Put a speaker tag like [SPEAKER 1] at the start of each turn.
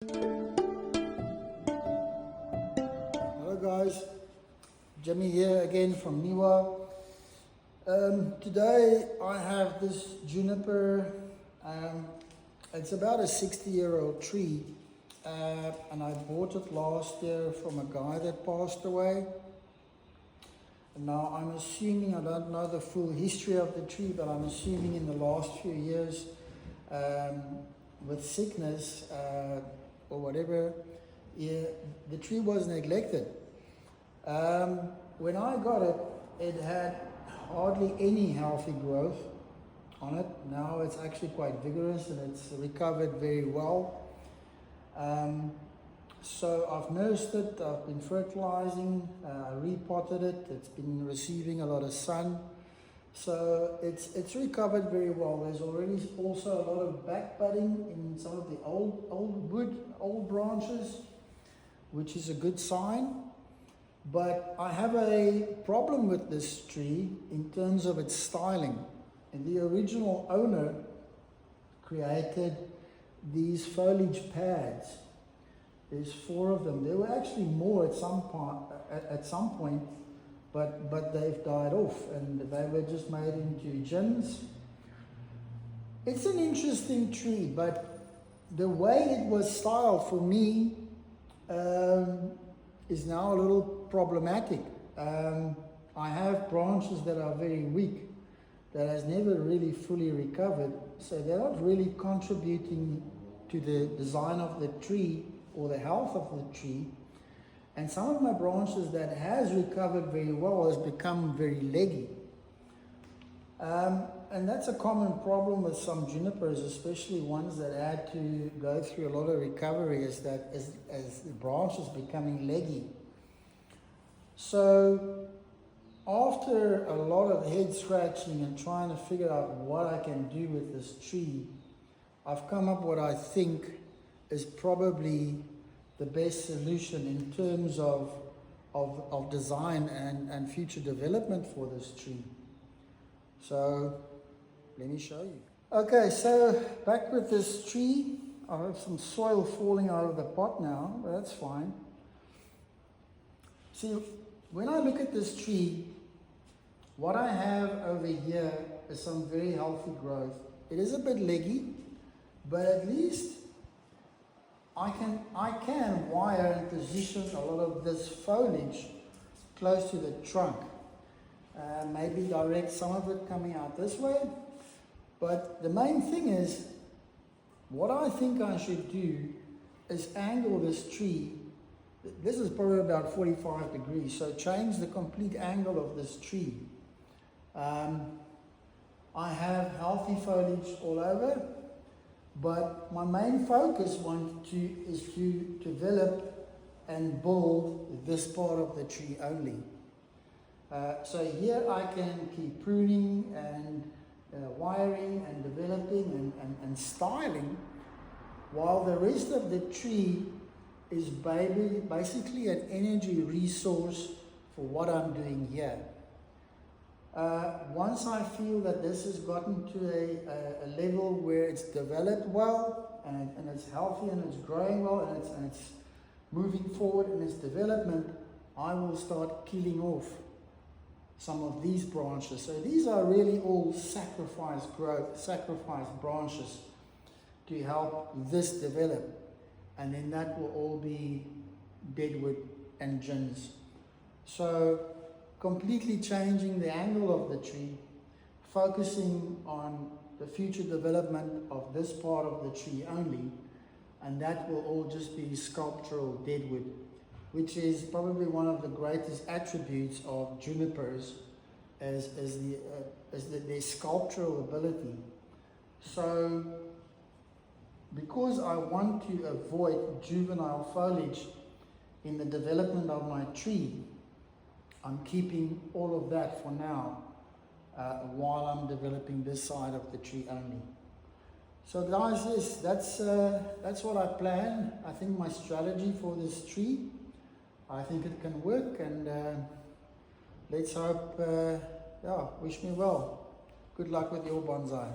[SPEAKER 1] Hello guys, Jimmy here again from Niwa. Today I have this juniper. It's about a 60-year-old tree, and I bought it last year from a guy that passed away. And now I'm assuming, I don't know the full history of the tree, but I'm assuming in the last few years with sickness or whatever, the tree was neglected. When I got it, it had hardly any healthy growth on it. Now it's actually quite vigorous and it's recovered very well. So I've nursed it, I've been fertilizing, I repotted it, it's been receiving a lot of sun. So it's recovered very well. There's already also a lot of back budding in some of the old branches, which is a good sign. But I have a problem with this tree in terms of its styling. And the original owner created these foliage pads. There's 4 of them. There were actually more at some point, but they've died off and they were just made into gins. It's an interesting tree, but the way it was styled for me is now a little problematic. I have branches that are very weak, that has never really fully recovered, so they're not really contributing to the design of the tree or the health of the tree. And some of my branches that has recovered very well has become very leggy. And that's a common problem with some junipers, especially ones that had to go through a lot of recovery, is that as the branch is becoming leggy. So after a lot of head scratching and trying to figure out what I can do with this tree, I've come up with what I think is probably the best solution in terms of design and future development for this tree. So let me show you. Okay, so back with this tree. I have some soil falling out of the pot now, but that's fine. See, when I look at this tree, what I have over here is some very healthy growth. It is a bit leggy, but at least I can wire and position a lot of this foliage close to the trunk. Maybe direct some of it coming out this way. But the main thing is, what I think I should do is angle this tree. This is probably about 45 degrees, so change the complete angle of this tree. I have healthy foliage all over, but my main focus is to develop and build this part of the tree only. So here I can keep pruning and wiring and developing and styling, while the rest of the tree is basically an energy resource for what I'm doing here. Once I feel that this has gotten to a level where it's developed well and it's healthy and it's growing well and it's moving forward in its development, I will start killing off some of these branches. So these are really all sacrifice branches to help this develop. And then that will all be deadwood and gins. So completely changing the angle of the tree, focusing on the future development of this part of the tree only, and that will all just be sculptural deadwood, which is probably one of the greatest attributes of junipers, is their sculptural ability. So because I want to avoid juvenile foliage in the development of my tree, I'm keeping all of that for now while I'm developing this side of the tree only. So guys, yes, that's what I plan. I think my strategy for this tree, I think it can work, and let's hope, wish me well. Good luck with your bonsai.